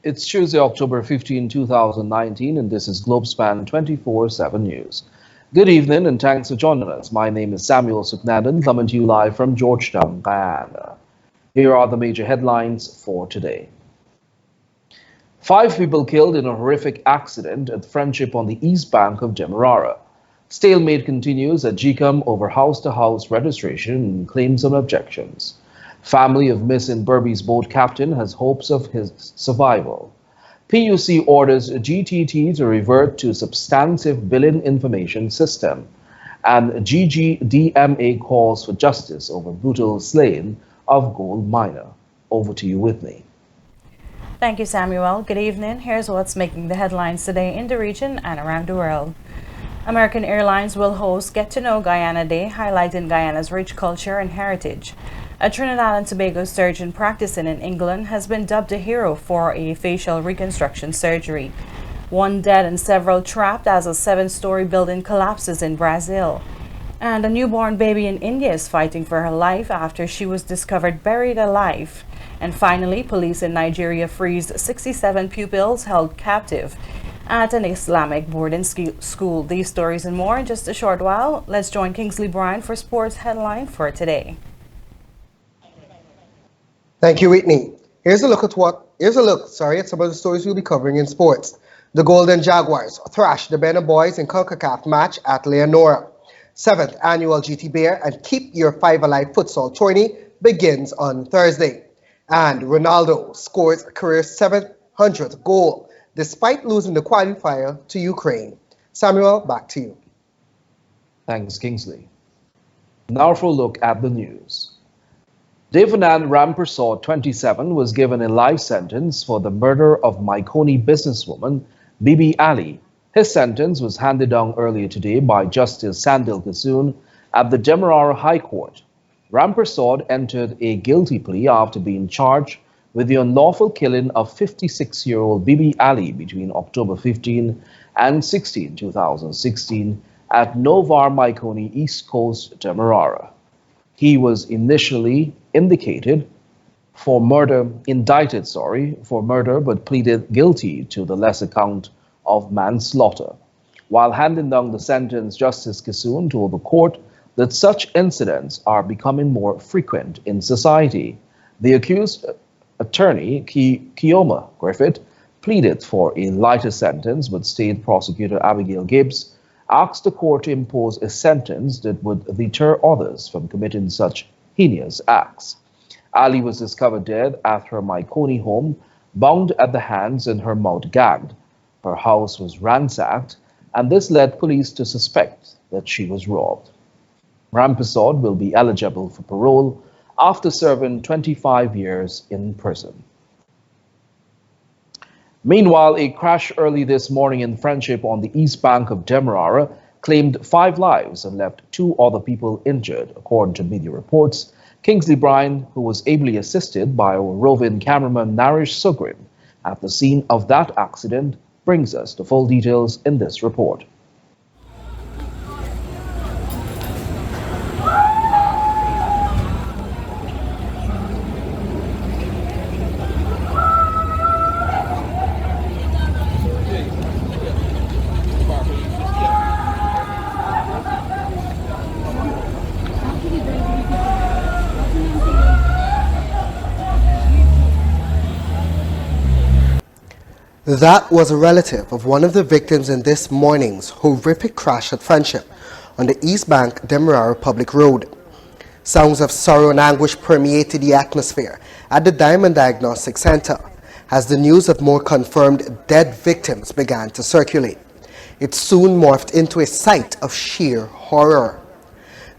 It's Tuesday, October 15, 2019, and this is Globespan 24x7 News. Good evening, and thanks for joining us. My name is Samuel Suknaden, coming to you live from Georgetown, Guyana. Here are the major headlines for today. 5 people killed in a horrific accident at Friendship on the east bank of Demerara. Stalemate continues at GCOM over house-to-house registration and claims and objections. Family of missing Berbice boat captain has hopes of his survival. PUC orders GTT to revert to substantive billing information system. And GGDMA calls for justice over brutal slaying of gold miner. Over to you, Whitney. Thank you, Samuel. Good evening. Here's what's making the headlines today in the region and around the world. American Airlines will host Get to Know Guyana Day, highlighting Guyana's rich culture and heritage. A Trinidad and Tobago surgeon practicing in England has been dubbed a hero for a facial reconstruction surgery. 1 dead and several trapped as a 7-story building collapses in Brazil. And a newborn baby in India is fighting for her life after she was discovered buried alive. And finally, police in Nigeria freeze 67 pupils held captive at an Islamic boarding school. These stories and more in just a short while. Let's join Kingsley Bryan for sports headline for today. Thank you, Whitney. Here's a look at some of the stories we'll be covering in sports. The Golden Jaguars thrashed the Benin Boys in CONCACAF match at Leonora. 7th annual GT Bear and Keep Your 5 Alive futsal tourney begins on Thursday. And Ronaldo scores a career 700th goal despite losing the qualifier to Ukraine. Samuel, back to you. Thanks, Kingsley. Now for a look at the news. Devanand Rampersad, 27, was given a life sentence for the murder of Maikoni businesswoman Bibi Ali. His sentence was handed down earlier today by Justice Sandil Kasoon at the Demerara High Court. Rampersad entered a guilty plea after being charged with the unlawful killing of 56-year-old Bibi Ali between October 15 and 16, 2016 at Novar Maikoni, East Coast, Demerara. He was initially indicted for murder, but pleaded guilty to the lesser count of manslaughter. While handing down the sentence, Justice Kasoon told the court that such incidents are becoming more frequent in society. The accused attorney, Kioma Griffith, pleaded for a lighter sentence, but State Prosecutor Abigail Gibbs asked the court to impose a sentence that would deter others from committing such heinous acts. Ali was discovered dead at her Maikoni home, bound at the hands and her mouth gagged. Her house was ransacked, and this led police to suspect that she was robbed. Rampersad will be eligible for parole after serving 25 years in prison. Meanwhile, a crash early this morning in Friendship on the east bank of Demerara claimed 5 lives and left 2 other people injured, according to media reports. Kingsley Bryan, who was ably assisted by our roving cameraman Narish Sugrin at the scene of that accident, brings us the full details in this report. That was a relative of one of the victims in this morning's horrific crash at Friendship on the East Bank Demerara Public Road. Sounds of sorrow and anguish permeated the atmosphere at the Diamond Diagnostic Center as the news of more confirmed dead victims began to circulate. It soon morphed into a sight of sheer horror.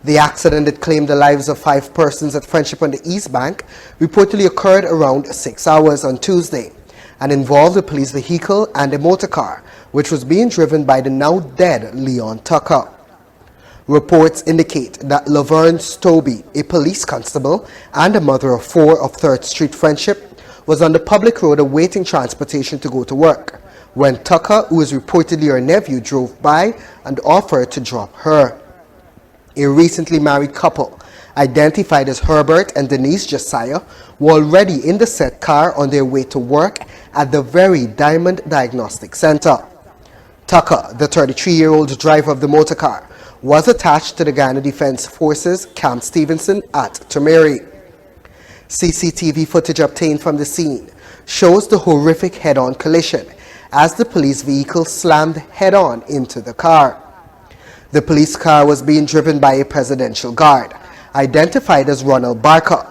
The accident that claimed the lives of 5 persons at Friendship on the East Bank reportedly occurred around 6 hours on Tuesday and involved a police vehicle and a motor car, which was being driven by the now dead Leon Tucker. Reports indicate that Laverne Stobie, a police constable and a mother of 4 of 3rd Street Friendship, was on the public road awaiting transportation to go to work when Tucker, who is reportedly her nephew, drove by and offered to drop her. A recently married couple, identified as Herbert and Denise Josiah, were already in the said car on their way to work at the very Diamond Diagnostic Center. Tucker, the 33-year-old driver of the motor car, was attached to the Guyana Defense Forces Camp Stevenson at Tamari. CCTV footage obtained from the scene shows the horrific head-on collision as the police vehicle slammed head-on into the car. The police car was being driven by a presidential guard, identified as Ronald Barker,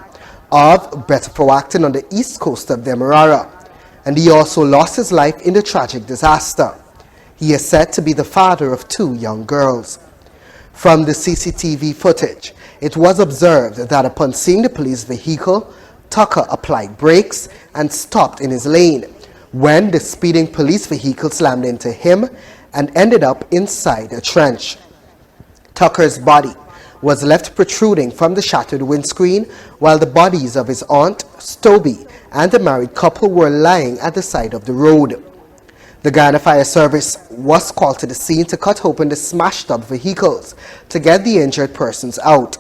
of Betafo on the east coast of Demerara, and he also lost his life in the tragic disaster. He is said to be the father of 2 young girls. From the CCTV footage, it was observed that upon seeing the police vehicle, Tucker applied brakes and stopped in his lane when the speeding police vehicle slammed into him and ended up inside a trench. Tucker's body was left protruding from the shattered windscreen, while the bodies of his aunt, Stoby, and the married couple were lying at the side of the road. The Guyana Fire Service was called to the scene to cut open the smashed-up vehicles to get the injured persons out.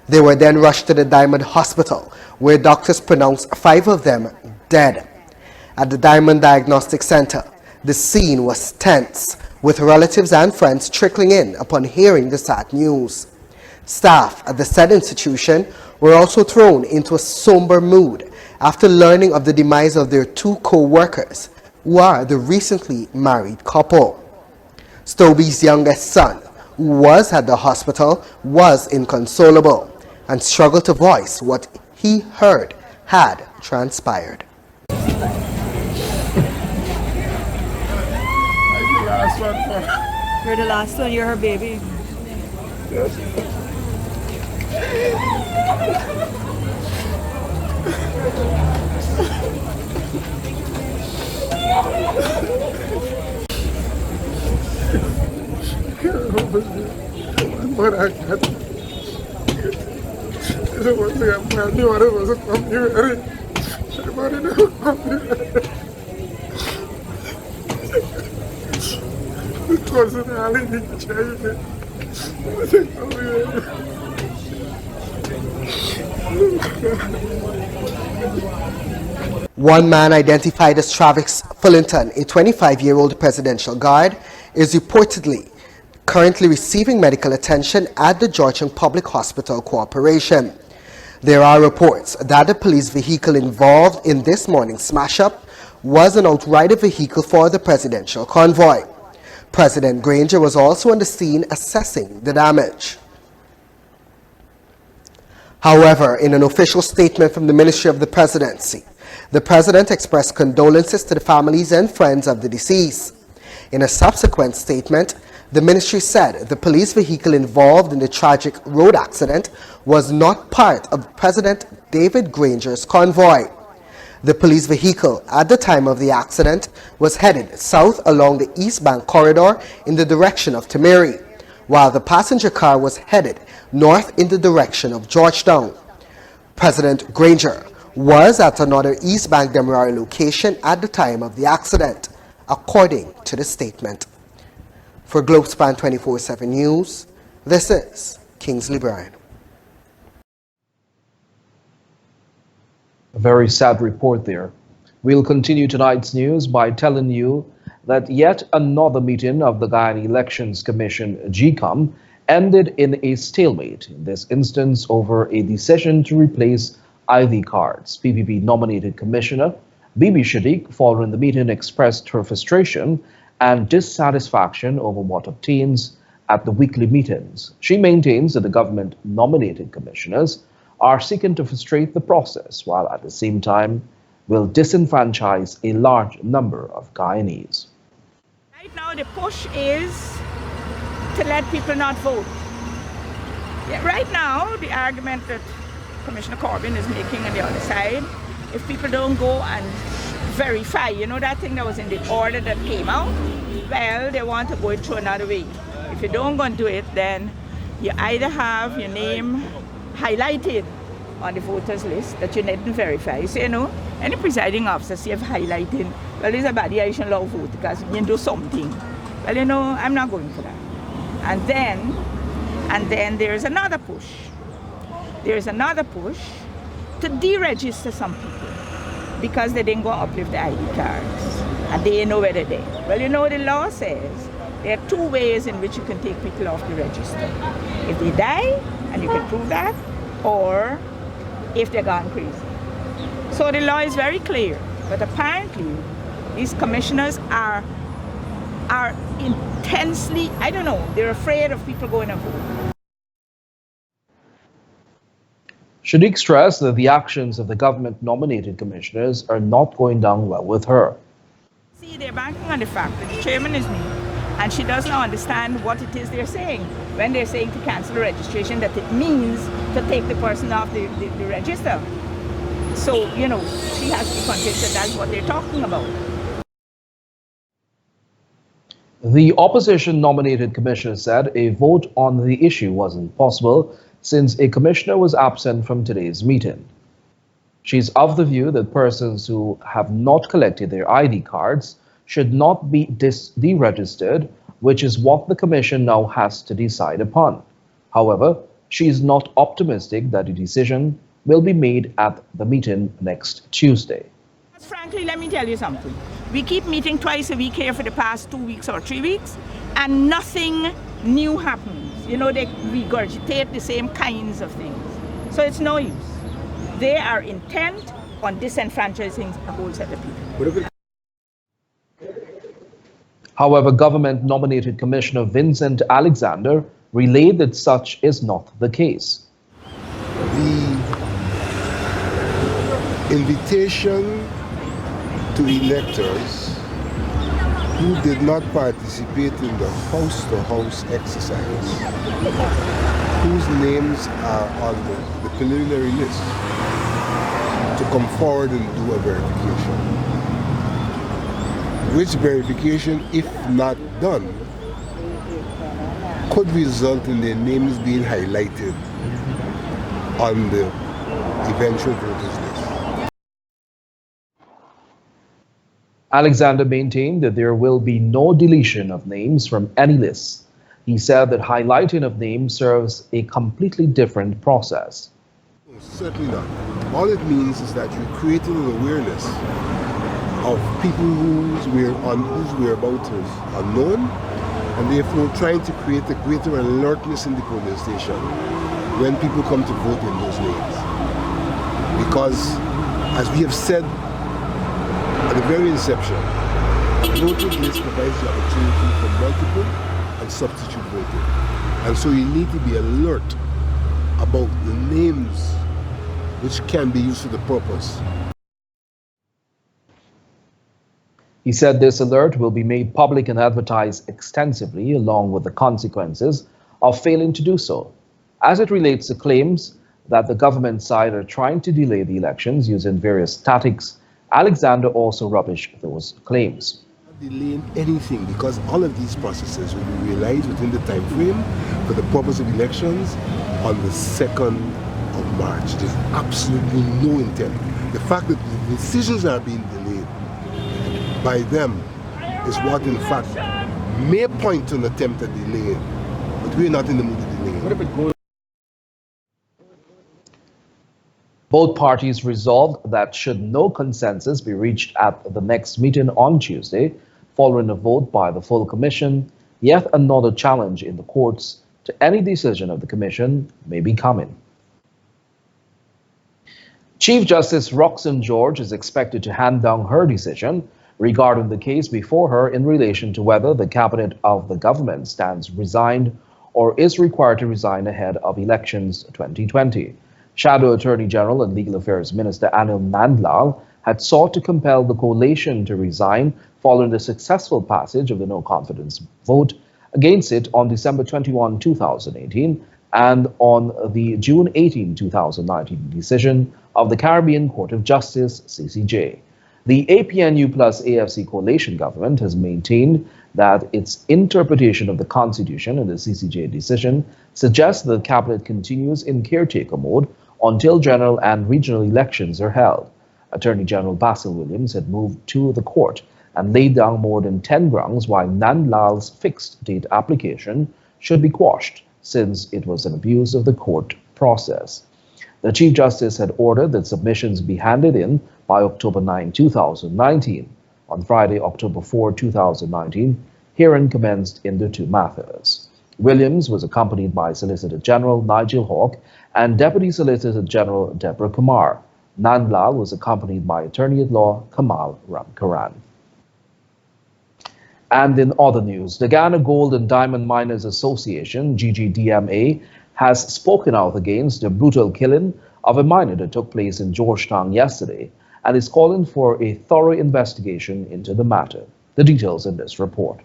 They were then rushed to the Diamond Hospital, where doctors pronounced 5 of them dead. At the Diamond Diagnostic Center, the scene was tense, with relatives and friends trickling in upon hearing the sad news. Staff at the said institution were also thrown into a somber mood after learning of the demise of their 2 co-workers, who are the recently married couple. Stoby's youngest son, who was at the hospital, was inconsolable and struggled to voice what he heard had transpired. You're the last one, you're her baby. But I got it was a new one, it was a computer. Everybody knew computer. It wasn't Ali to change it. One man identified as Travis Fullington, a 25-year-old presidential guard, is reportedly currently receiving medical attention at the Georgian Public Hospital Corporation. There are reports that the police vehicle involved in this morning's smash-up was an outrider vehicle for the presidential convoy. President Granger was also on the scene assessing the damage. However, in an official statement from the Ministry of the Presidency, the President expressed condolences to the families and friends of the deceased. In a subsequent statement, the ministry said the police vehicle involved in the tragic road accident was not part of President David Granger's convoy. The police vehicle at the time of the accident was headed south along the East Bank corridor in the direction of Tamari, while the passenger car was headed north in the direction of Georgetown. President Granger was at another East Bank Demerara location at the time of the accident, according to the statement. For Globespan 24x7 News, this is Kingsley Bryan. A very sad report there. We'll continue tonight's news by telling you that yet another meeting of the Guyana Elections Commission, GCOM, ended in a stalemate, in this instance over a decision to replace ID cards. PPP nominated Commissioner Bibi Shadiq, following the meeting, expressed her frustration and dissatisfaction over what obtains at the weekly meetings. She maintains that the government nominated commissioners are seeking to frustrate the process, while at the same time will disenfranchise a large number of Guyanese. Right now the push is to let people not vote. Yeah, right now the argument that Commissioner Corbyn is making on the other side, if people don't go and verify, you know that thing that was in the order that came out, well, they want to go it through another way. If you don't go and do it, then you either have your name highlighted on the voters list that you didn't verify. So, you know, any presiding officer see if highlighting, well, there's a bad idea, you should allow vote because you can do something. Well, you know, I'm not going for that. And then there's another push. There's another push to deregister some people. because they didn't go uplift the ID cards and they know where they're there. Well, you know, the law says there are two ways in which you can take people off the register. If they die, and you can prove that, or if they're gone crazy. So the law is very clear, but apparently these commissioners are intensely, I don't know, they're afraid of people going to vote. Shadiq stressed that the actions of the government-nominated commissioners are not going down well with her. See, they're banking on the fact that the chairman is new, and she doesn't understand what it is they're saying. When they're saying to cancel the registration, that it means to take the person off the register. So, you know, she has to be convinced that that's what they're talking about. The opposition-nominated commissioner said a vote on the issue wasn't possible since a commissioner was absent from today's meeting. She's of the view that persons who have not collected their ID cards should not be deregistered, which is what the commission now has to decide upon. However, she is not optimistic that a decision will be made at the meeting next Tuesday. Frankly, let me tell you something. We keep meeting twice a week here for the past 2 weeks or 3 weeks, and nothing new happens. You know, they regurgitate the same kinds of things. So it's no use. They are intent on disenfranchising a whole set of people. However, government-nominated Commissioner Vincent Alexander relayed that such is not the case. The invitation to electors who did not participate in the house-to-house exercise, whose names are on the preliminary list, to come forward and do a verification. Which verification, if not done, could result in their names being highlighted on the eventual voters list. Alexander maintained that there will be no deletion of names from any lists. He said that highlighting of names serves a completely different process. No, certainly not. All it means is that you're creating an awareness of people whose whereabouts is unknown, and therefore trying to create a greater alertness in the polling station when people come to vote in those names. Because, as we have said at the very inception, voting list provides the opportunity for multiple and substitute voting. And so you need to be alert about the names which can be used for the purpose. He said this alert will be made public and advertised extensively, along with the consequences of failing to do so. As it relates to claims that the government side are trying to delay the elections using various tactics, Alexander also rubbished those claims. Not delaying anything, because all of these processes will be realized within the time frame for the purpose of elections on the 2nd of March. There's absolutely no intent. The fact that the decisions are being delayed by them is what in fact may point to an attempt at delaying, but we're not in the mood to delay. What if it goes? Both parties resolved that should no consensus be reached at the next meeting on Tuesday, following a vote by the full commission, yet another challenge in the courts to any decision of the commission may be coming. Chief Justice Roxanne George is expected to hand down her decision regarding the case before her in relation to whether the cabinet of the government stands resigned or is required to resign ahead of elections 2020. Shadow Attorney General and Legal Affairs Minister Anil Nandlal had sought to compel the coalition to resign following the successful passage of the no-confidence vote against it on December 21, 2018, and on the June 18, 2019 decision of the Caribbean Court of Justice, CCJ. The APNU plus AFC coalition government has maintained that its interpretation of the Constitution and the CCJ decision suggests that the cabinet continues in caretaker mode until general and regional elections are held. Attorney General Basil Williams had moved to the court and laid down more than 10 grounds why Nandlal's fixed date application should be quashed, since it was an abuse of the court process. The Chief Justice had ordered that submissions be handed in by October 9, 2019. On Friday, October 4, 2019, hearing commenced in the two matters. Williams was accompanied by Solicitor General Nigel Hawke and Deputy Solicitor General Deborah Kumar. Nandlal was accompanied by Attorney-at-Law Kamal Ramkaran. And in other news, the Ghana Gold and Diamond Miners Association, GGDMA, has spoken out against the brutal killing of a miner that took place in Georgetown yesterday and is calling for a thorough investigation into the matter. The details in this report.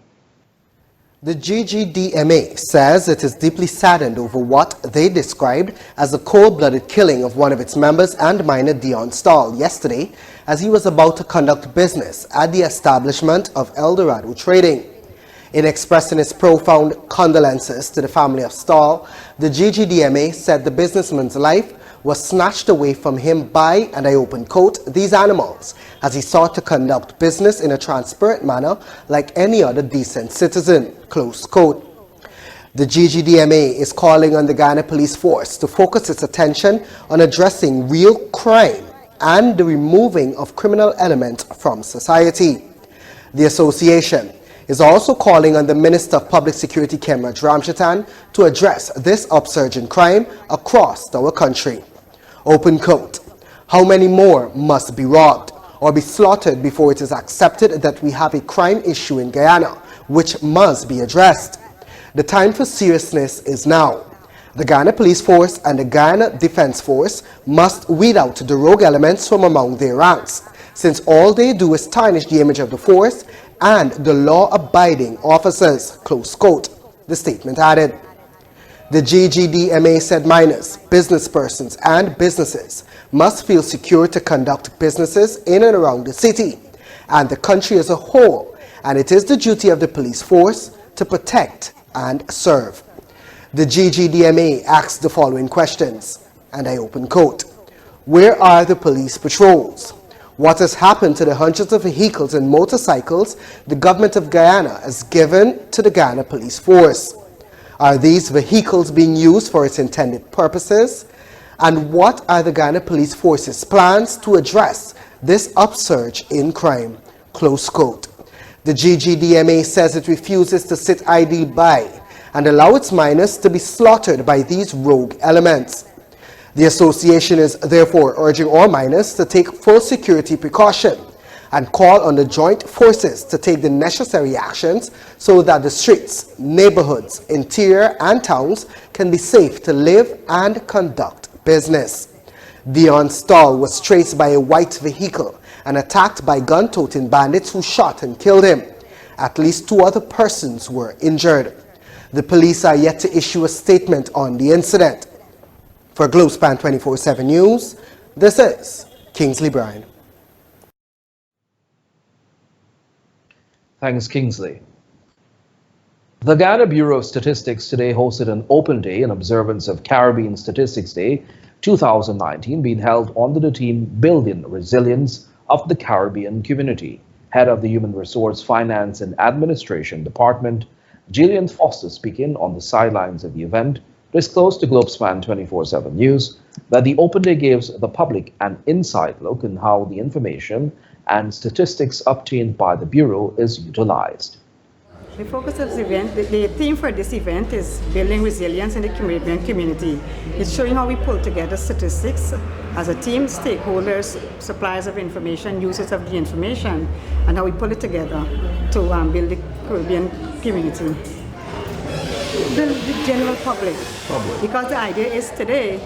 The GGDMA says it is deeply saddened over what they described as a cold-blooded killing of one of its members and miner Dion Stahl yesterday as he was about to conduct business at the establishment of Eldorado Trading. In expressing its profound condolences to the family of Stahl, the GGDMA said the businessman's life was snatched away from him by, and I open quote, these animals, as he sought to conduct business in a transparent manner like any other decent citizen, close quote. The GGDMA is calling on the Ghana Police Force to focus its attention on addressing real crime and the removing of criminal elements from society. The association is also calling on the Minister of Public Security, Kemraj Ramshatan, to address this upsurge in crime across our country. Open quote, how many more must be robbed or be slaughtered before it is accepted that we have a crime issue in Guyana, which must be addressed? The time for seriousness is now. The Ghana Police Force and the Ghana Defense Force must weed out the rogue elements from among their ranks, since all they do is tarnish the image of the force and the law-abiding officers, close quote, the statement added. The GGDMA said miners, business persons, and businesses must feel secure to conduct businesses in and around the city and the country as a whole, and it is the duty of the police force to protect and serve. The GGDMA asked the following questions, and I open quote, where are the police patrols? What has happened to the hundreds of vehicles and motorcycles the government of Guyana has given to the Ghana Police Force? Are these vehicles being used for its intended purposes? And what are the Ghana Police Force's plans to address this upsurge in crime? Close quote. The GGDMA says it refuses to sit idly by and allow its miners to be slaughtered by these rogue elements. The association is therefore urging all miners to take full security precaution and call on the joint forces to take the necessary actions so that the streets, neighborhoods, interior and towns can be safe to live and conduct business. Dion Stahl was traced by a white vehicle and attacked by gun-toting bandits who shot and killed him. At least 2 other persons were injured. The police are yet to issue a statement on the incident. For Globespan 24x7 News, this is Kingsley Bryan. Thanks, Kingsley. The Ghana Bureau of Statistics today hosted an open day in observance of Caribbean Statistics Day 2019, being held under the theme Building Resilience of the Caribbean Community. Head of the Human Resource Finance and Administration Department, Gillian Foster, speaking on the sidelines of the event, disclosed to Globespan 24x7 News that the open day gives the public an inside look on how the information and statistics obtained by the Bureau is utilized. The focus of this event, the theme for this event is building resilience in the Caribbean community. It's showing how we pull together statistics as a team, stakeholders, suppliers of information, users of the information, and how we pull it together to build the Caribbean community. The general public. Because the idea is today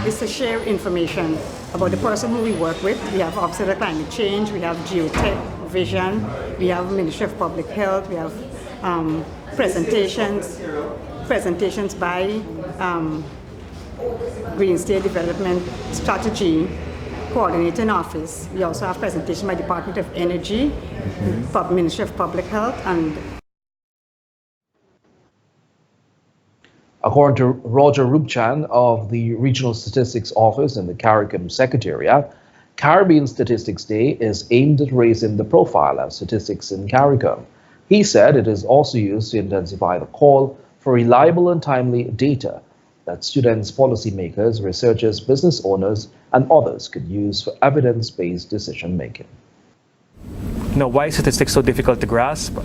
is to share information about the person who we work with. We have Office of Climate Change, we have Geotech, Vision, we have Ministry of Public Health, we have presentations by Green State Development Strategy Coordinating Office. We also have presentation by Department of Energy, Ministry of Public Health, and According to Roger Rupchan of the Regional Statistics Office in the CARICOM Secretariat, Caribbean Statistics Day is aimed at raising the profile of statistics in CARICOM. He said it is also used to intensify the call for reliable and timely data that students, policymakers, researchers, business owners, and others could use for evidence-based decision-making. Now, why is statistics so difficult to grasp?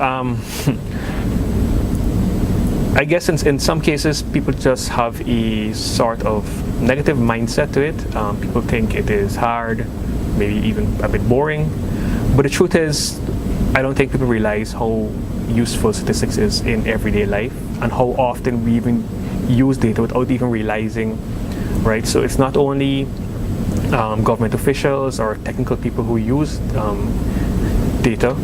I guess in some cases, people just have a sort of negative mindset to it. People think it is hard, maybe even a bit boring. But the truth is, I don't think people realize how useful statistics is in everyday life and how often we even use data without even realizing, right? So it's not only government officials or technical people who use data.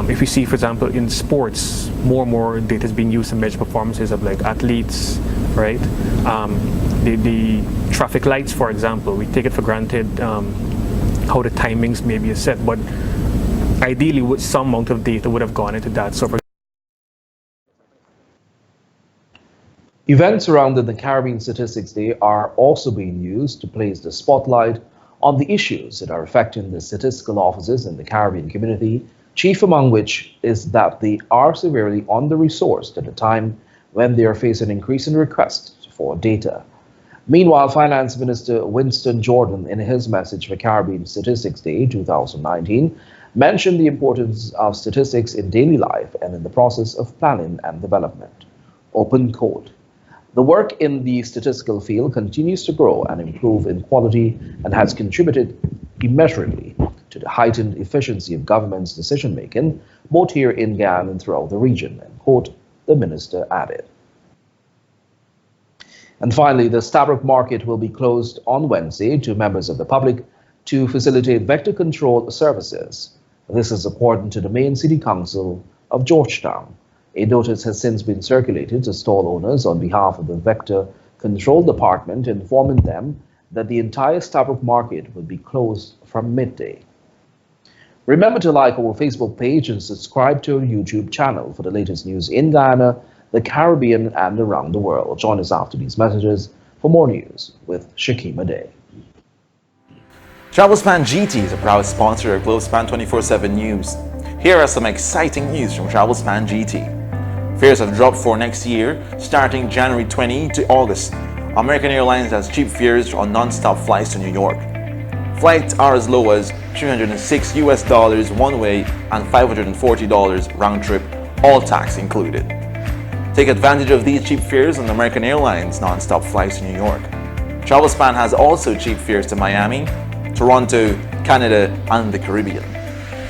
If you see, for example, in sports, more and more data is being used to measure performances of like athletes, right? The traffic lights, for example, we take it for granted how the timings maybe is set, but ideally some amount of data would have gone into that. So for Events surrounding the Caribbean Statistics Day are also being used to place the spotlight on the issues that are affecting the statistical offices in the Caribbean community, chief among which is that they are severely under-resourced at a time when they are facing increasing requests for data. Meanwhile, Finance Minister Winston Jordan, in his message for Caribbean Statistics Day 2019, mentioned the importance of statistics in daily life and in the process of planning and development. Open quote. The work in the statistical field continues to grow and improve in quality and has contributed immeasurably to the heightened efficiency of government's decision-making, both here in Guyana and throughout the region, end quote, the minister added. And finally, the Stabroek market will be closed on Wednesday to members of the public to facilitate vector control services. This is according to the Main City Council of Georgetown. A notice has since been circulated to stall owners on behalf of the Vector Control Department, informing them that the entire Stabroek market will be closed from midday. Remember to like our Facebook page and subscribe to our YouTube channel for the latest news in Guyana, the Caribbean, and around the world. Join us after these messages for more news with Shakima Day. Globespan GT is a proud sponsor of Globespan 24x7 News. Here are some exciting news from Globespan GT. Fares have dropped for next year, starting January 20 to August. American Airlines has cheap fares on non-stop flights to New York. Flights are as low as $306 one way and $540 round trip, all tax included. Take advantage of these cheap fares on American Airlines non-stop flights to New York. Globespan has also cheap fares to Miami, Toronto, Canada, and the Caribbean.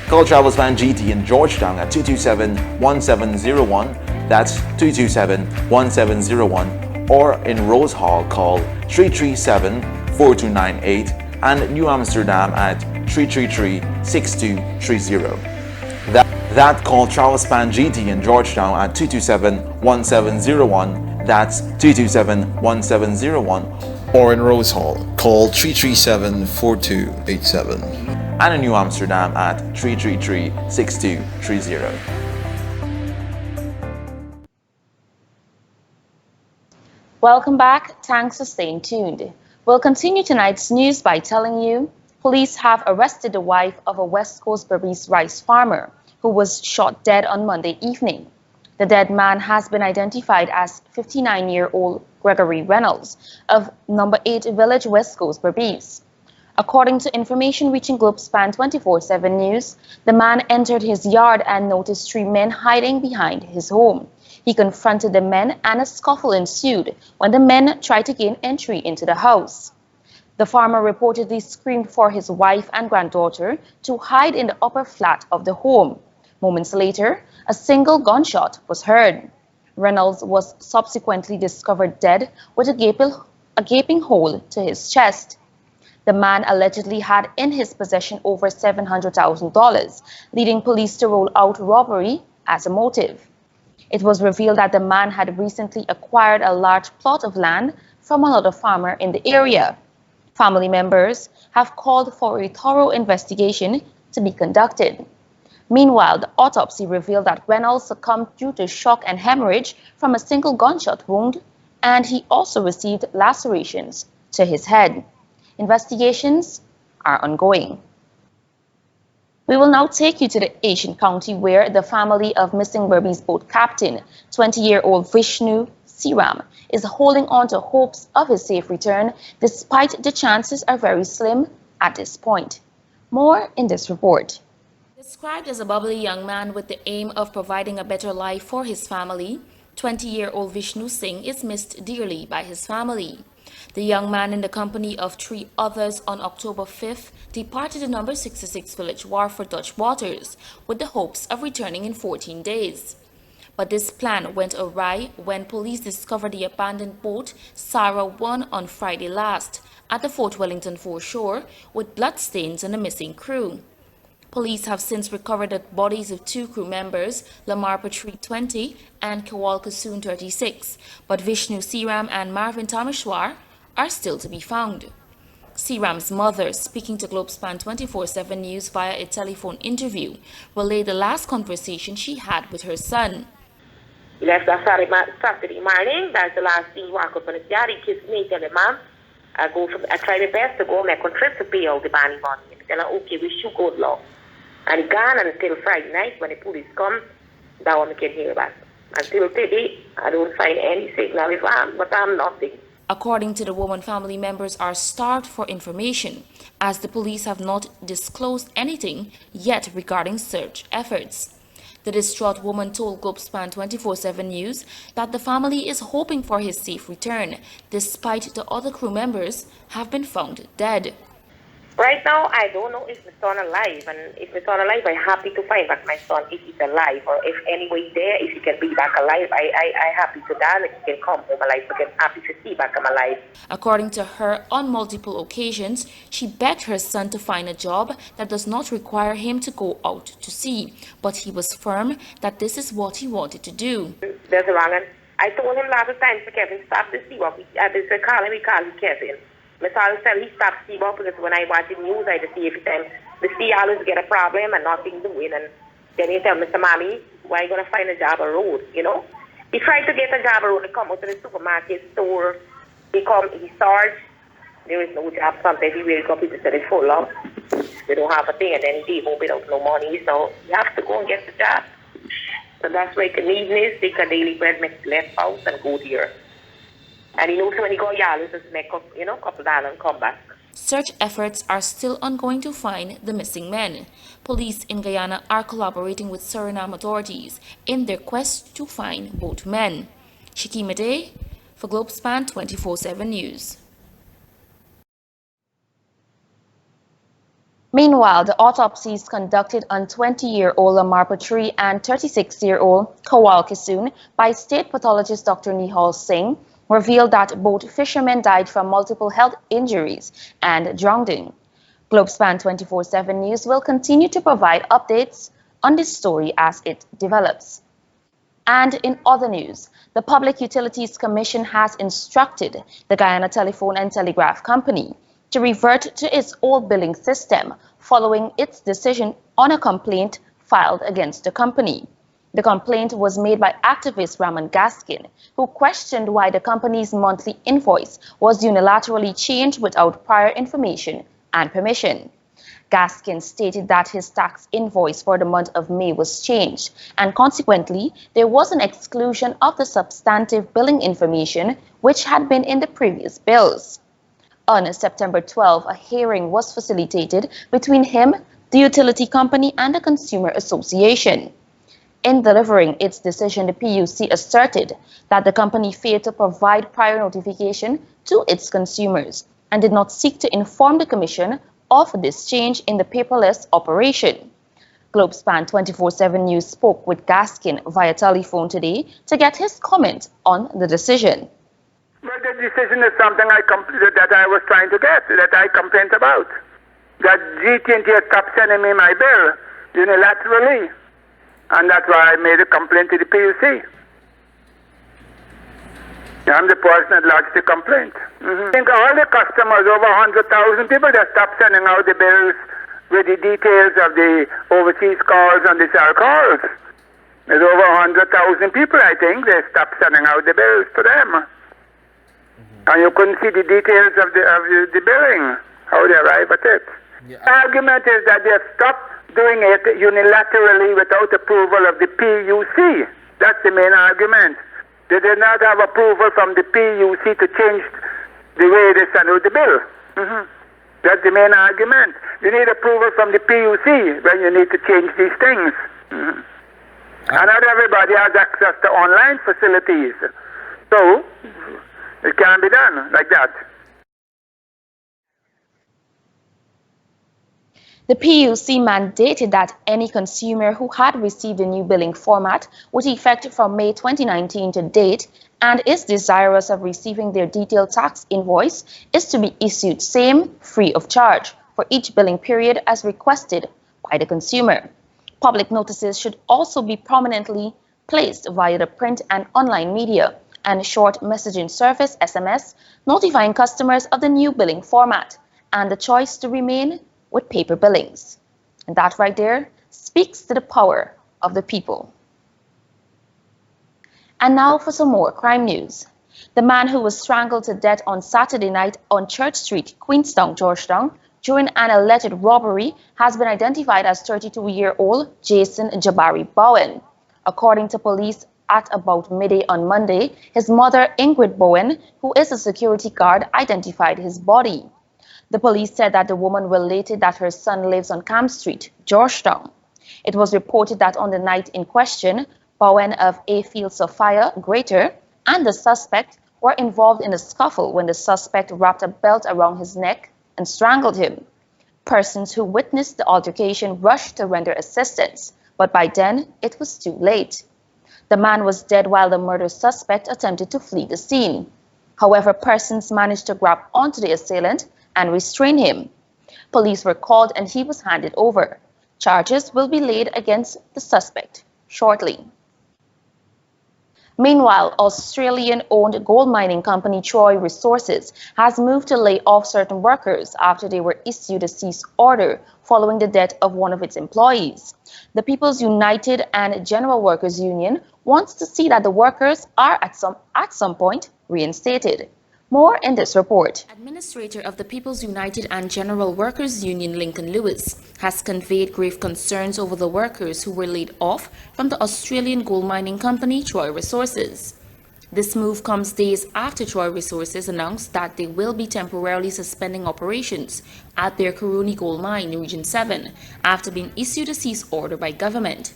Call Globespan GT in Georgetown at 227-1701, that's 227-1701, or in Rose Hall call 337-4298, and New Amsterdam at 333-6230. That call Globespan GT in Georgetown at 227-1701, that's 227-1701, or in Rose Hall, call 337-4287. And in New Amsterdam at 333-6230. Welcome back. Thanks for staying tuned. We'll continue tonight's news by telling you police have arrested the wife of a West Coast Berbice rice farmer who was shot dead on Monday evening. The dead man has been identified as 59-year-old Gregory Reynolds of number 8 Village, West Coast, Berbice. According to information reaching Globespan 24x7 News, the man entered his yard and noticed 3 men hiding behind his home. He confronted the men and a scuffle ensued when the men tried to gain entry into the house. The farmer reportedly screamed for his wife and granddaughter to hide in the upper flat of the home. Moments later, a single gunshot was heard. Reynolds was subsequently discovered dead with a gaping hole to his chest. The man allegedly had in his possession over $700,000, leading police to rule out robbery as a motive. It was revealed that the man had recently acquired a large plot of land from another farmer in the area. Family members have called for a thorough investigation to be conducted. Meanwhile, the autopsy revealed that Reynolds succumbed due to shock and hemorrhage from a single gunshot wound, and he also received lacerations to his head. Investigations are ongoing. We will now take you to the Asian county where the family of missing Berbice boat captain, 20-year-old Vishnu CRAM, is holding on to hopes of his safe return, despite the chances are very slim at this point. More in this report. Described as a bubbly young man with the aim of providing a better life for his family, 20-year-old Vishnu Singh is missed dearly by his family. The young man, in the company of 3 others on October 5th, departed the number 66 Village Wharf for Dutch waters with the hopes of returning in 14 days. But this plan went awry when police discovered the abandoned boat Sarah 1 on Friday last at the Fort Wellington foreshore with bloodstains on the missing crew. Police have since recovered the bodies of 2 crew members, Lamar Patri 20 and Kawal Kasoon 36, but Vishnu Siram and Marvin Tameshwar are still to be found. Siram's mother, speaking to Globespan 24x7 News via a telephone interview, relayed the last conversation she had with her son. He left on Saturday morning. That's the last thing he walked up on his yard. He kissed me, tell him, Mom, I try my best to go make a trip to pay out the money. He tell her, okay, we should go along. And he gone until Friday night when the police come, that one I can hear back. Until today, I don't find any signal of him, but I'm nothing. According to the woman, family members are starved for information, as the police have not disclosed anything yet regarding search efforts. The distraught woman told Globespan 24x7 News that the family is hoping for his safe return, despite the other crew members have been found dead. Right now, I don't know if my son alive, and if my son alive, I'm happy to find back my son if he's alive, or if anyway there, if he can be back alive, I happy to die, like he can come home alive, so I'm happy to see back him alive. According to her, on multiple occasions, she begged her son to find a job that does not require him to go out to sea, but he was firm that this is what he wanted to do. There's a wrong, and I told him lots of times, Kevin, stop the sea walk. I call him Kevin. I always tell he stopped sea walk because when I watch the news, I just see every time the sea always get a problem and nothing doing. And then he tell Mr. Mommy, why are you going to find a job on road, you know? He tried to get a job on road. He come out to the supermarket store. He search. There is no job. Sometimes he wake up, he just said it's full up. They don't have a thing, and then he home without no money. So you have to go and get the job. So that's why he can evenings, take a daily bread, make left house, and go there. And he knows when he go yard, just make up, couple dollars and come back. Search efforts are still ongoing to find the missing men. Police in Guyana are collaborating with Suriname authorities in their quest to find both men. Shiki Made for Globespan 24x7 News. Meanwhile, the autopsies conducted on 20-year-old Lamar Patri and 36-year-old Kawal Kasoon by state pathologist Dr. Nihal Singh revealed that both fishermen died from multiple health injuries and drowning. Globespan 24x7 News will continue to provide updates on this story as it develops. And in other news, the Public Utilities Commission has instructed the Guyana Telephone and Telegraph Company to revert to its old billing system following its decision on a complaint filed against the company. The complaint was made by activist Raman Gaskin, who questioned why the company's monthly invoice was unilaterally changed without prior information and permission. Gaskin stated that his tax invoice for the month of May was changed, and consequently, there was an exclusion of the substantive billing information which had been in the previous bills. On September 12, a hearing was facilitated between him, the utility company, and the Consumer Association. In delivering its decision, the PUC asserted that the company failed to provide prior notification to its consumers and did not seek to inform the Commission of this change in the paperless operation. Globespan 24x7 News spoke with Gaskin via telephone today to get his comment on the decision. Well, the decision is something that I was trying to get, that I complained about. That GT&T had stopped sending me my bill unilaterally. And that's why I made a complaint to the PUC. I'm the person that lodged the complaint. I think all the customers, over 100,000 people, that stopped sending out the bills with the details of the overseas calls and the cell calls. There's over 100,000 people, I think, they stopped sending out the bills to them. And you couldn't see the details of the billing, how they arrive at it. Yeah. The argument is that they have stopped doing it unilaterally without approval of the PUC. That's the main argument. They did not have approval from the PUC to change the way they send out the bill. That's the main argument. You need approval from the PUC when you need to change these things. And not everybody has access to online facilities. So, it can be done like that. The PUC mandated that any consumer who had received a new billing format with effect from May 2019 to date and is desirous of receiving their detailed tax invoice is to be issued same free of charge for each billing period as requested by the consumer. Public notices should also be prominently placed via the print and online media and short messaging service SMS notifying customers of the new billing format and the choice to remain with paper billings. And that right there speaks to the power of the people. And now for some more crime news. The man who was strangled to death on Saturday night on Church Street, Queenstown, Georgetown, during an alleged robbery has been identified as 32-year-old Jason Jabari Bowen. According to police, at about midday on Monday, his mother, Ingrid Bowen, who is a security guard, identified his body. The police said that the woman related that her son lives on Camp Street, Georgetown. It was reported that on the night in question, Bowen of A Fields of Fire, Greater, and the suspect were involved in a scuffle when the suspect wrapped a belt around his neck and strangled him. Persons who witnessed the altercation rushed to render assistance, but by then it was too late. The man was dead while the murder suspect attempted to flee the scene. However, persons managed to grab onto the assailant and restrain him. Police were called and he was handed over. Charges will be laid against the suspect shortly. Meanwhile, Australian-owned gold mining company Troy Resources has moved to lay off certain workers after they were issued a cease order following the death of one of its employees. The People's United and General Workers Union wants to see that the workers are at some point reinstated. More in this report. Administrator of the People's United and General Workers Union, Lincoln Lewis, has conveyed grave concerns over the workers who were laid off from the Australian gold mining company Troy Resources. This move comes days after Troy Resources announced that they will be temporarily suspending operations at their Karuni Gold Mine in Region 7 after being issued a cease order by government.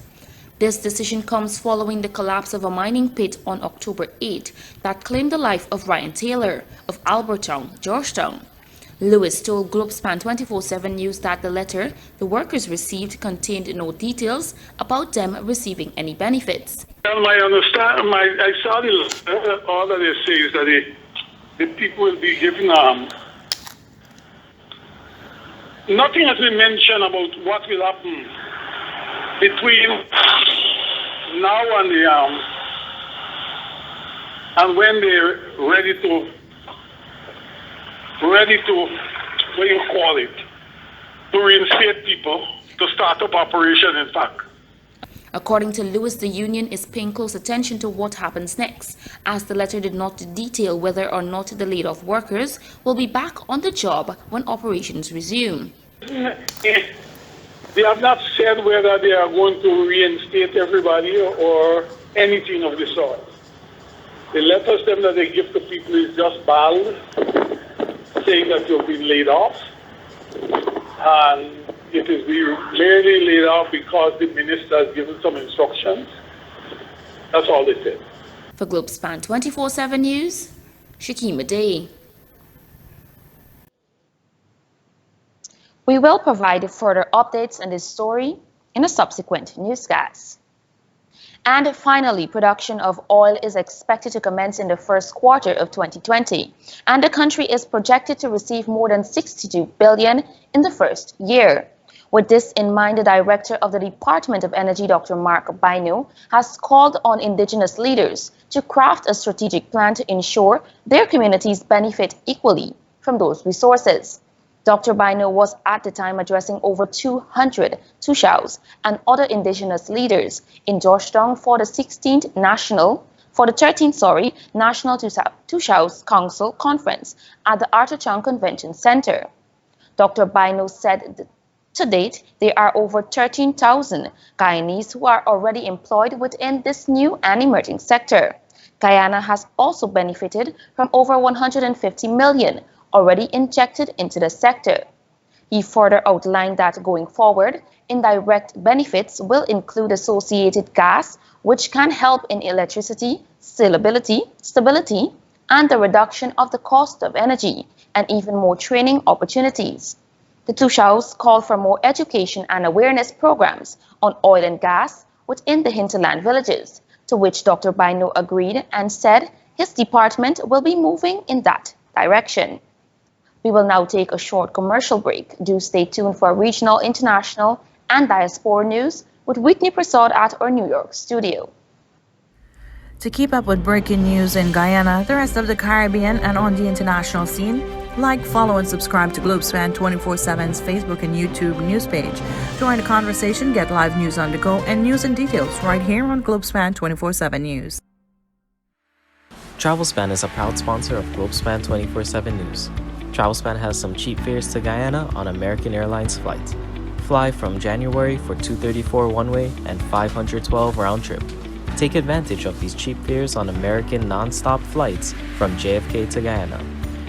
This decision comes following the collapse of a mining pit on October 8 that claimed the life of Ryan Taylor of Albertown, Georgetown. Lewis told Globespan 24x7 News that the letter the workers received contained no details about them receiving any benefits. Well, I saw the letter. All that they say is that the people will be given. Nothing has been mentioned about what will happen between now and when they're ready to what do you call it, to reinstate people to start up operation in fact. According to Lewis, the union is paying close attention to what happens next, as the letter did not detail whether or not the laid-off workers will be back on the job when operations resume. They have not said whether they are going to reinstate everybody or anything of the sort. The letters them that they give to people is just bald, saying that you'll be laid off. And it is merely laid off because the minister has given some instructions. That's all they said. For Globespan 24x7 News, Shakima Day. We will provide further updates on this story in a subsequent newscast. And finally, production of oil is expected to commence in the first quarter of 2020, and the country is projected to receive more than $62 billion in the first year. With this in mind, the Director of the Department of Energy, Dr. Mark Baino, has called on indigenous leaders to craft a strategic plan to ensure their communities benefit equally from those resources. Dr. Baino was at the time addressing over 200 Tushaus and other indigenous leaders in Georgetown for the 13th National Tushaus Council Conference at the Arthur Chang Convention Center. Dr. Baino said that to date, there are over 13,000 Guyanese who are already employed within this new and emerging sector. Guyana has also benefited from over 150 million already injected into the sector. He further outlined that going forward, indirect benefits will include associated gas, which can help in electricity, stability, and the reduction of the cost of energy, and even more training opportunities. The Tushaus called for more education and awareness programs on oil and gas within the hinterland villages, to which Dr. Bino agreed and said his department will be moving in that direction. We will now take a short commercial break. Do stay tuned for regional, international, and diaspora news with Whitney Prasad at our New York studio. To keep up with breaking news in Guyana, the rest of the Caribbean, and on the international scene, like, follow, and subscribe to Globespan 24x7's Facebook and YouTube news page. Join the conversation, get live news on the go, and news and details right here on Globespan 24x7 News. Travelspan is a proud sponsor of Globespan 24x7 News. Travelspan has some cheap fares to Guyana on American Airlines flights. Fly from January for $234 one-way and $512 round-trip. Take advantage of these cheap fares on American non-stop flights from JFK to Guyana.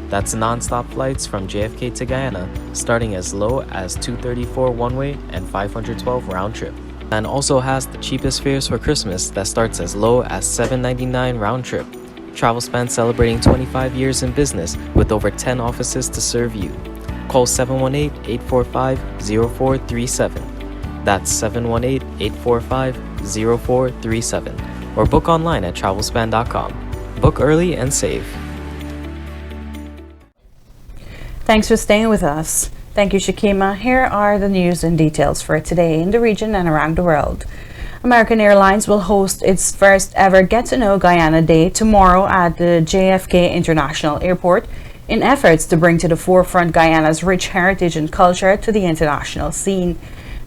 That's non-stop flights from JFK to Guyana starting as low as $234 one-way and $512 round-trip. And also has the cheapest fares for Christmas that starts as low as $799 round-trip. Travelspan celebrating 25 years in business with over 10 offices to serve you. Call 718-845-0437. That's 718-845-0437. Or book online at travelspan.com. Book early and save. Thanks for staying with us. Thank you, Shakima. Here are the news and details for today in the region and around the world. American Airlines will host its first ever Get to Know Guyana Day tomorrow at the JFK International Airport in efforts to bring to the forefront Guyana's rich heritage and culture to the international scene.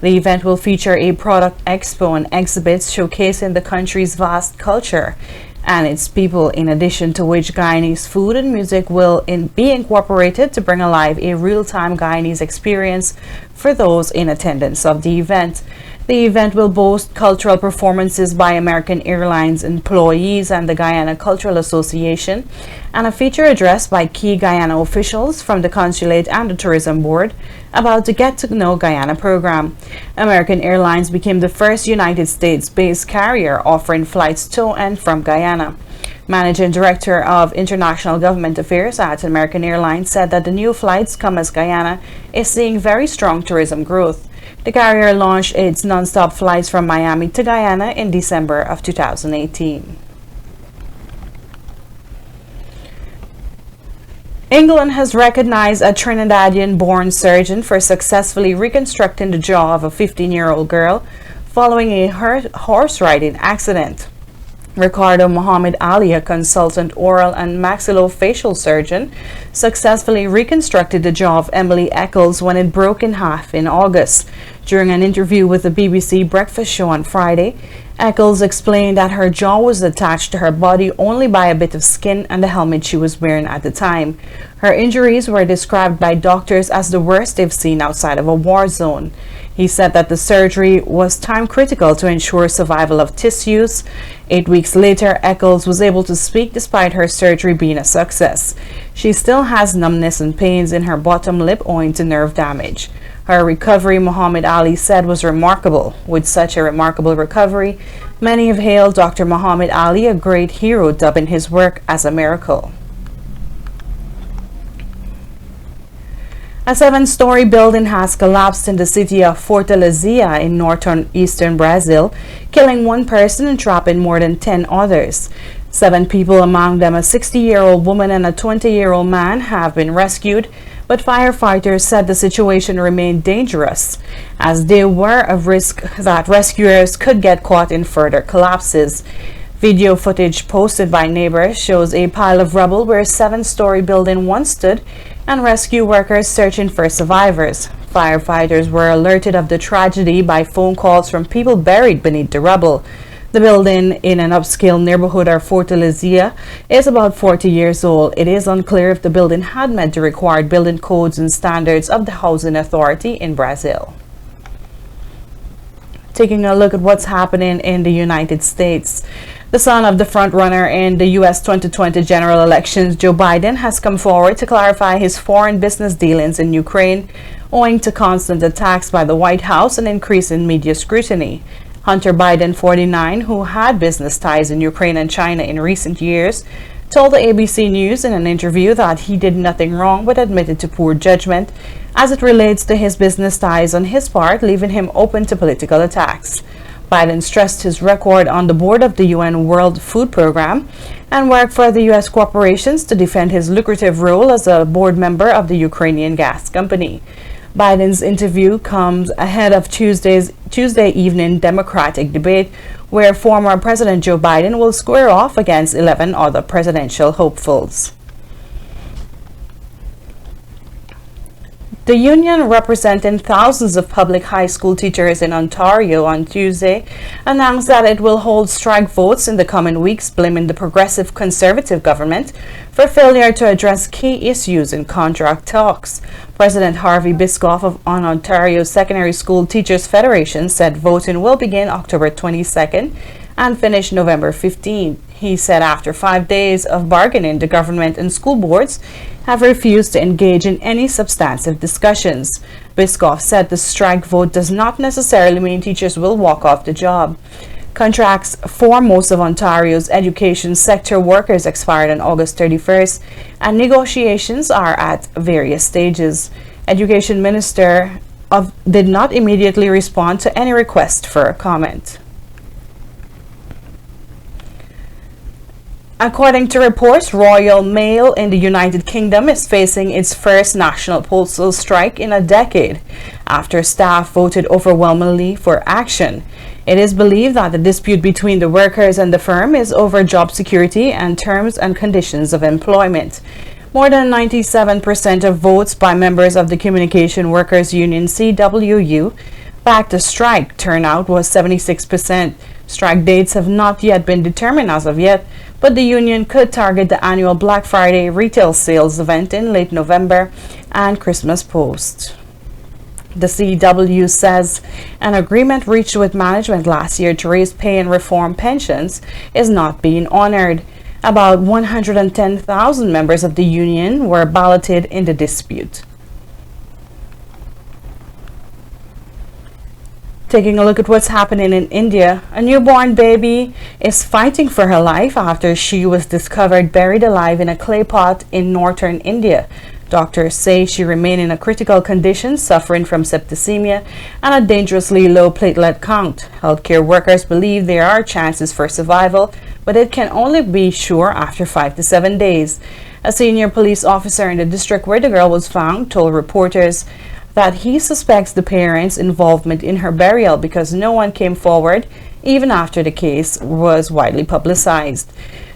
The event will feature a product expo and exhibits showcasing the country's vast culture and its people, in addition to which Guyanese food and music will be incorporated to bring alive a real-time Guyanese experience for those in attendance of the event. The event will boast cultural performances by American Airlines employees and the Guyana Cultural Association, and a feature address by key Guyana officials from the Consulate and the Tourism Board about the Get to Know Guyana program. American Airlines became the first United States-based carrier offering flights to and from Guyana. Managing Director of International Government Affairs at American Airlines said that the new flights come as Guyana is seeing very strong tourism growth. The carrier launched its non-stop flights from Miami to Guyana in December of 2018. England has recognized a Trinidadian-born surgeon for successfully reconstructing the jaw of a 15-year-old girl following a horse riding accident. Ricardo Muhammad Ali, a consultant oral and maxillofacial surgeon, successfully reconstructed the jaw of Emily Eccles when it broke in half in August. During an interview with the BBC Breakfast Show on Friday, Eccles explained that her jaw was attached to her body only by a bit of skin and the helmet she was wearing at the time. Her injuries were described by doctors as the worst they've seen outside of a war zone. He said that the surgery was time critical to ensure survival of tissues. 8 weeks later, Eccles was able to speak despite her surgery being a success. She still has numbness and pains in her bottom lip owing to nerve damage. Her recovery, Muhammad Ali said, was remarkable. With such a remarkable recovery, many have hailed Dr. Muhammad Ali a great hero, dubbing his work as a miracle. A 7-story building has collapsed in the city of Fortaleza in northeastern Brazil, killing one person and trapping more than 10 others. 7 people, among them a 60-year-old woman and a 20-year-old man, have been rescued, but firefighters said the situation remained dangerous, as there were a risk that rescuers could get caught in further collapses. Video footage posted by neighbors shows a pile of rubble where a 7-story building once stood and rescue workers searching for survivors. Firefighters were alerted of the tragedy by phone calls from people buried beneath the rubble. The building, in an upscale neighborhood of Fortaleza, is about 40 years old. It is unclear if the building had met the required building codes and standards of the Housing Authority in Brazil. Taking a look at what's happening in the United States. The son of the frontrunner in the U.S. 2020 general elections, Joe Biden, has come forward to clarify his foreign business dealings in Ukraine, owing to constant attacks by the White House and increase in media scrutiny. Hunter Biden, 49, who had business ties in Ukraine and China in recent years, told the ABC News in an interview that he did nothing wrong but admitted to poor judgment as it relates to his business ties on his part, leaving him open to political attacks. Biden stressed his record on the board of the UN World Food Program and worked for the U.S. corporations to defend his lucrative role as a board member of the Ukrainian gas company. Biden's interview comes ahead of Tuesday evening Democratic debate where former President Joe Biden will square off against 11 other presidential hopefuls. The union representing thousands of public high school teachers in Ontario on Tuesday announced that it will hold strike votes in the coming weeks, blaming the progressive Conservative government for failure to address key issues in contract talks. President Harvey Biscoff of Ontario Secondary School Teachers Federation said voting will begin October 22nd and finish November 15th. He said after 5 days of bargaining, the government and school boards have refused to engage in any substantive discussions. Biscoff said the strike vote does not necessarily mean teachers will walk off the job. Contracts for most of Ontario's education sector workers expired on August 31st, and negotiations are at various stages. Education Minister did not immediately respond to any request for a comment. According to reports, Royal Mail in the United Kingdom is facing its first national postal strike in a decade after staff voted overwhelmingly for action. It is believed that the dispute between the workers and the firm is over job security and terms and conditions of employment. More than 97% of votes by members of the Communication Workers Union CWU backed the strike. Turnout was 76%. Strike dates have not yet been determined as of yet, but the union could target the annual Black Friday retail sales event in late November and Christmas post. The CW says an agreement reached with management last year to raise pay and reform pensions is not being honored. About 110,000 members of the union were balloted in the dispute. Taking a look at what's happening in India, a newborn baby is fighting for her life after she was discovered buried alive in a clay pot in northern India. Doctors say she remained in a critical condition, suffering from septicemia and a dangerously low platelet count. Healthcare workers believe there are chances for survival, but it can only be sure after 5 to 7 days. A senior police officer in the district where the girl was found told reporters that he suspects the parents' involvement in her burial because no one came forward even after the case was widely publicized.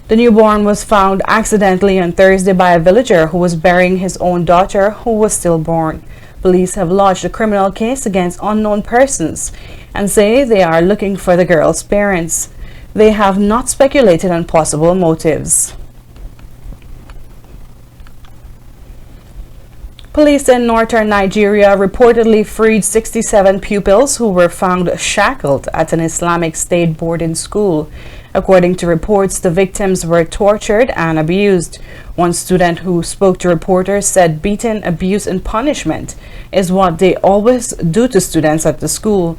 The newborn was found accidentally on Thursday by a villager who was burying his own daughter who was stillborn. Police have lodged a criminal case against unknown persons and say they are looking for the girl's parents. They have not speculated on possible motives. Police in northern Nigeria reportedly freed 67 pupils who were found shackled at an Islamic State boarding school. According to reports, the victims were tortured and abused. One student who spoke to reporters said beating, abuse, and punishment is what they always do to students at the school.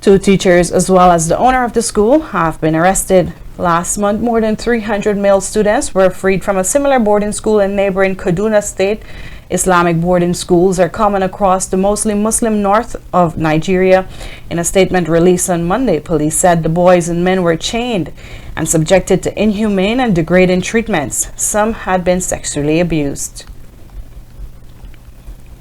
2 teachers as well as the owner of the school have been arrested. Last month, more than 300 male students were freed from a similar boarding school in neighboring Kaduna State. Islamic boarding schools are common across the mostly Muslim north of Nigeria. In a statement released on Monday, police said the boys and men were chained and subjected to inhumane and degrading treatments. Some had been sexually abused.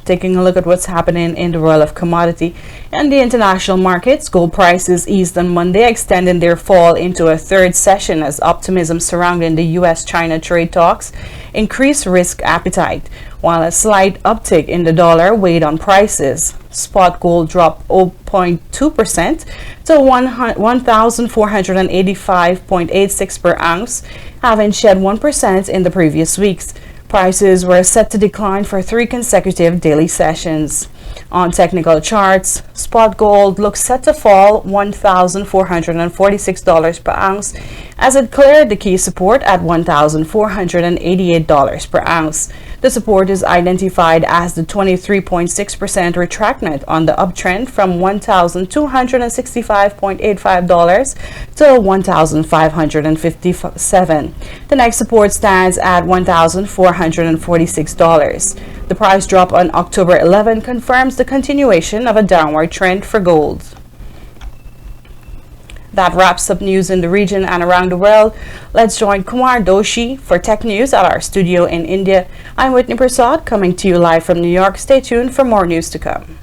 Taking a look at what's happening in the world of commodity and the international markets, gold prices eased on Monday, extending their fall into a third session as optimism surrounding the U.S.-China trade talks increased risk appetite, while a slight uptick in the dollar weighed on prices. Spot gold dropped 0.2% to $1,485.86 per ounce, having shed 1% in the previous weeks. Prices were set to decline for 3 consecutive daily sessions. On technical charts, spot gold looks set to fall $1,446 per ounce as it cleared the key support at $1,488 per ounce. The support is identified as the 23.6% retracement on the uptrend from $1,265.85 to $1,557. The next support stands at $1,446. The price drop on October 11 confirms the continuation of a downward trend for gold. That wraps up news in the region and around the world. Let's join Kumar Doshi for tech news at our studio in India. I'm Whitney Prasad coming to you live from New York. Stay tuned for more news to come.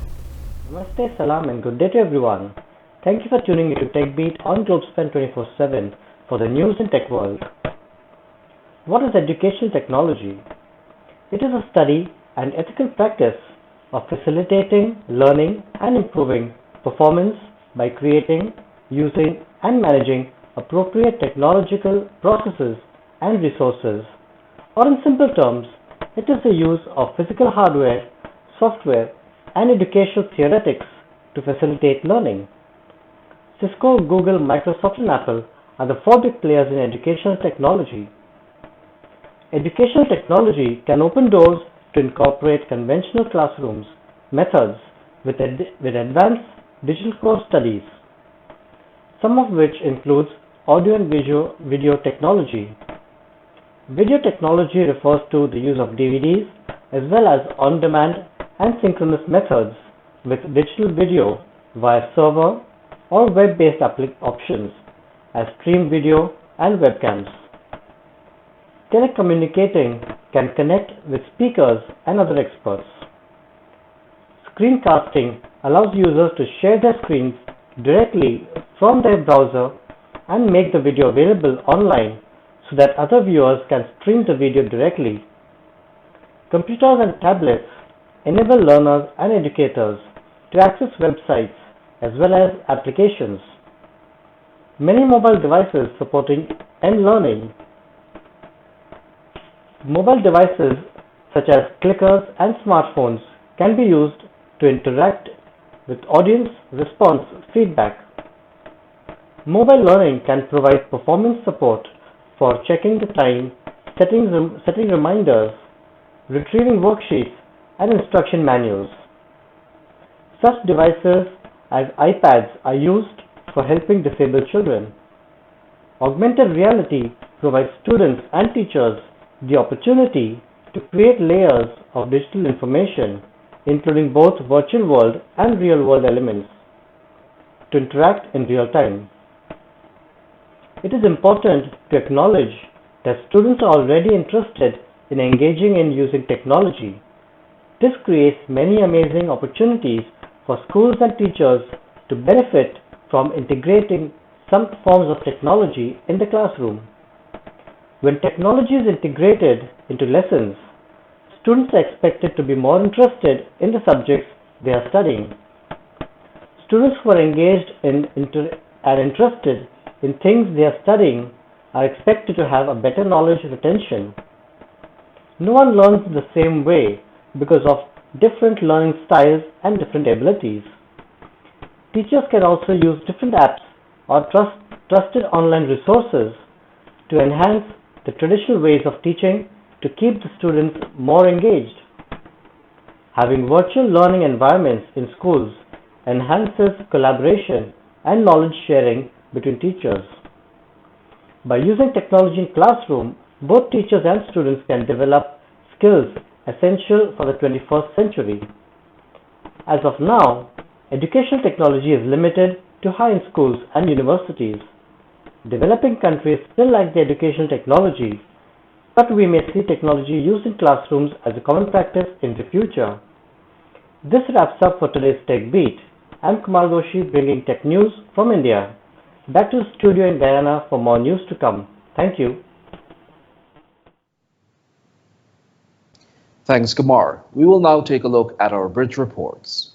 Namaste, salam and good day to everyone. Thank you for tuning into TechBeat on Globespan 24x7 for the news in tech world. What is educational technology? It is a study and ethical practice of facilitating learning and improving performance by creating, using and managing appropriate technological processes and resources. Or in simple terms, it is the use of physical hardware, software and educational theoretics to facilitate learning. Cisco, Google, Microsoft and Apple are the four big players in educational technology. Educational technology can open doors to incorporate conventional classrooms methods with advanced digital course studies, some of which includes audio and video technology. Video technology refers to the use of DVDs as well as on-demand and synchronous methods with digital video via server or web-based options as stream video and webcams. Telecommunicating can connect with speakers and other experts. Screencasting allows users to share their screens directly from their browser and make the video available online so that other viewers can stream the video directly. Computers and tablets enable learners and educators to access websites as well as applications. Many mobile devices supporting e-learning. Mobile devices such as clickers and smartphones can be used to interact with audience response feedback. Mobile learning can provide performance support for checking the time, setting reminders, retrieving worksheets and instruction manuals. Such devices as iPads are used for helping disabled children. Augmented reality provides students and teachers the opportunity to create layers of digital information, including both virtual world and real world elements, to interact in real time. It is important to acknowledge that students are already interested in engaging in using technology. This creates many amazing opportunities for schools and teachers to benefit from integrating some forms of technology in the classroom. When technology is integrated into lessons, students are expected to be more interested in the subjects they are studying. Students who are engaged and interested in things they are studying are expected to have a better knowledge retention. No one learns the same way because of different learning styles and different abilities. Teachers can also use different apps or trusted online resources to enhance the traditional ways of teaching to keep the students more engaged. Having virtual learning environments in schools enhances collaboration and knowledge sharing between teachers. By using technology in classroom, both teachers and students can develop skills essential for the 21st century. As of now, educational technology is limited to high-end schools and universities. Developing countries still lack the educational technology, but we may see technology used in classrooms as a common practice in the future. This wraps up for today's Tech Beat. I'm Kumar Doshi bringing tech news from India. Back to the studio in Guyana for more news to come. Thank you. Thanks, Kumar. We will now take a look at our bridge reports.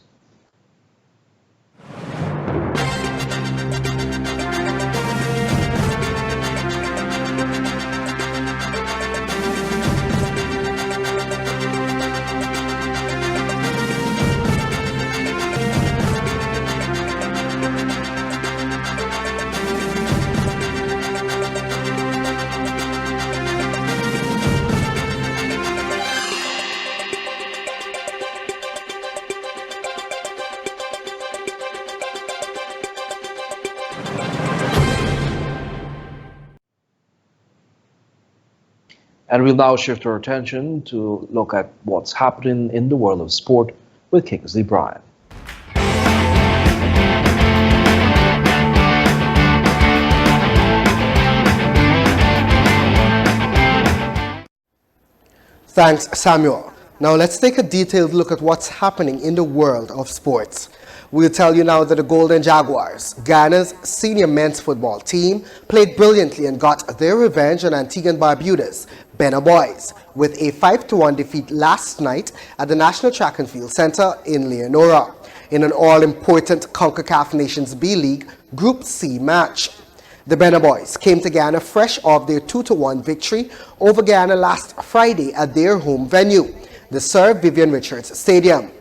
And we'll now shift our attention to look at what's happening in the world of sport with Kingsley Bryan. Thanks, Samuel. Now let's take a detailed look at what's happening in the world of sports. We'll tell you now that the Golden Jaguars, Ghana's senior men's football team, played brilliantly and got their revenge on Antigua and Barbuda's Benin Boys with a 5-1 defeat last night at the National Track and Field Center in Leonora in an all-important CONCACAF Nations B League Group C match. The Benin Boys came to Ghana fresh off their 2-1 victory over Ghana last Friday at their home venue, the Sir Vivian Richards Stadium.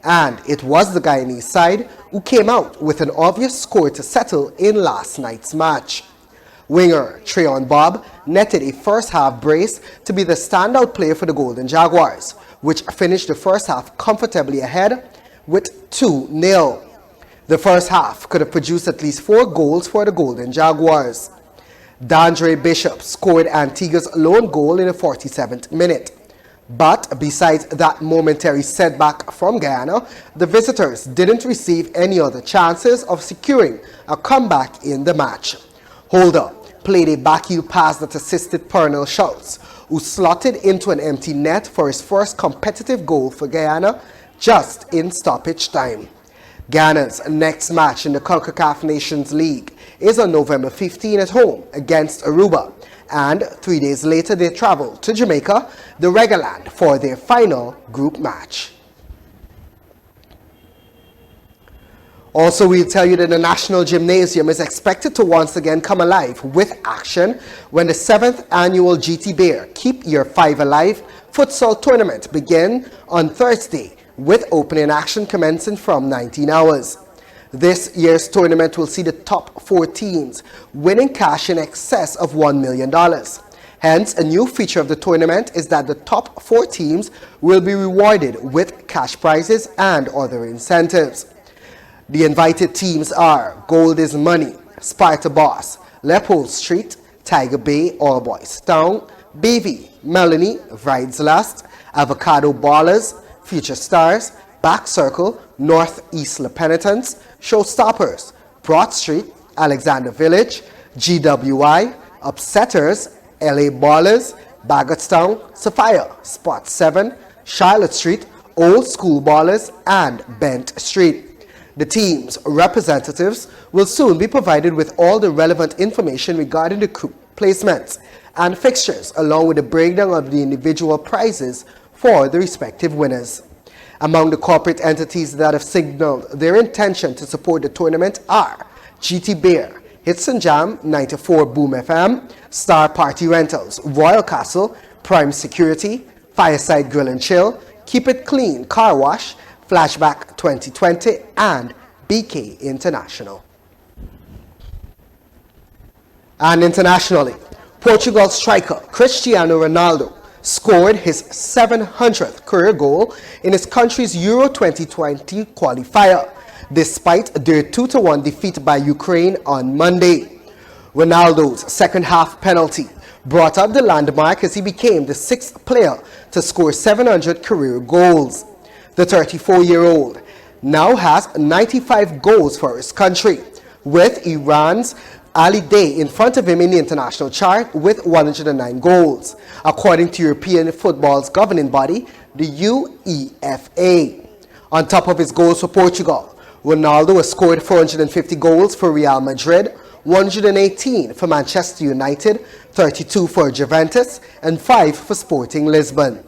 And it was the Guyanese side who came out with an obvious score to settle in last night's match. Winger Treon Bob netted a first-half brace to be the standout player for the Golden Jaguars, which finished the first half comfortably ahead with 2-0. The first half could have produced at least 4 goals for the Golden Jaguars. Dandre Bishop scored Antigua's lone goal in the 47th minute. But besides that momentary setback from Guyana, the visitors didn't receive any other chances of securing a comeback in the match. Holder played a backheel pass that assisted Pernell Schultz, who slotted into an empty net for his first competitive goal for Guyana just in stoppage time. Ghana's next match in the CONCACAF Nations League is on November 15 at home against Aruba, and 3 days later they travel to Jamaica, the Regaland, for their final group match. Also, we'll tell you that the National Gymnasium is expected to once again come alive with action when the 7th annual GT Bear Keep Your Five Alive futsal tournament begin on Thursday, with opening action commencing from 19 hours. This year's tournament will see the top 4 teams winning cash in excess of $1 million. Hence, a new feature of the tournament is that the top 4 teams will be rewarded with cash prizes and other incentives. The invited teams are Gold is Money, Sparta Boss, Leopold Street, Tiger Bay, All Boys Town, BV, Melanie, Rides Last, Avocado Ballers, Future Stars, Back Circle, Northeast La Penitence, Showstoppers, Broad Street, Alexander Village, GWI, Upsetters, LA Ballers, Bagotstown, Sophia, Spot 7, Charlotte Street, Old School Ballers, and Bent Street. The team's representatives will soon be provided with all the relevant information regarding the group placements and fixtures, along with a breakdown of the individual prizes for the respective winners. Among the corporate entities that have signaled their intention to support the tournament are GT Bear, Hits and Jam, 94 Boom FM, Star Party Rentals, Royal Castle, Prime Security, Fireside Grill and Chill, Keep It Clean Car Wash, Flashback 2020, and BK International. And internationally, Portugal striker Cristiano Ronaldo scored his 700th career goal in his country's Euro 2020 qualifier, despite their 2-1 defeat by Ukraine on Monday. Ronaldo's second-half penalty brought up the landmark as he became the 6th player to score 700 career goals. The 34-year-old now has 95 goals for his country, with Iran's Ali Day in front of him in the international chart with 109 goals, according to European football's governing body, the UEFA. On top of his goals for Portugal, Ronaldo has scored 450 goals for Real Madrid, 118 for Manchester United, 32 for Juventus, and 5 for Sporting Lisbon.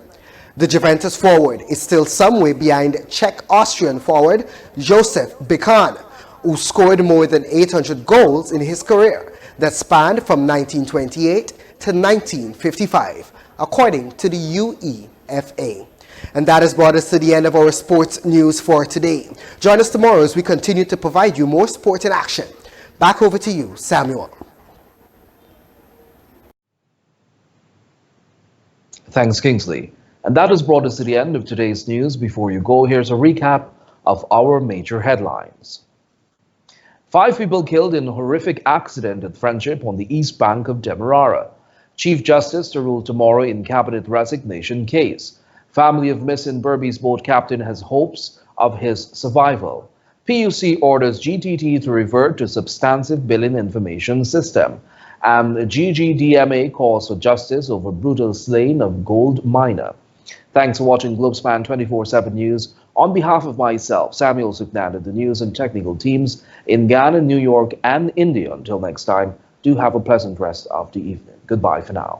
The Juventus forward is still some way behind Czech-Austrian forward Josef Bican, who scored more than 800 goals in his career that spanned from 1928 to 1955, according to the UEFA. And that has brought us to the end of our sports news for today. Join us tomorrow as we continue to provide you more sport in action. Back over to you, Samuel. Thanks, Kingsley. And that has brought us to the end of today's news. Before you go, here's a recap of our major headlines. 5 people killed in a horrific accident at Friendship on the east bank of Demerara. Chief Justice to rule tomorrow in cabinet resignation case. Family of missing Berbice boat captain has hopes of his survival. PUC orders GTT to revert to substantive billing information system. And GGDMA calls for justice over brutal slaying of gold miner. Thanks for watching Globespan 24/7 News. On behalf of myself, Samuel Suknand, the news and technical teams in Ghana, New York, and India. Until next time, do have a pleasant rest of the evening. Goodbye for now.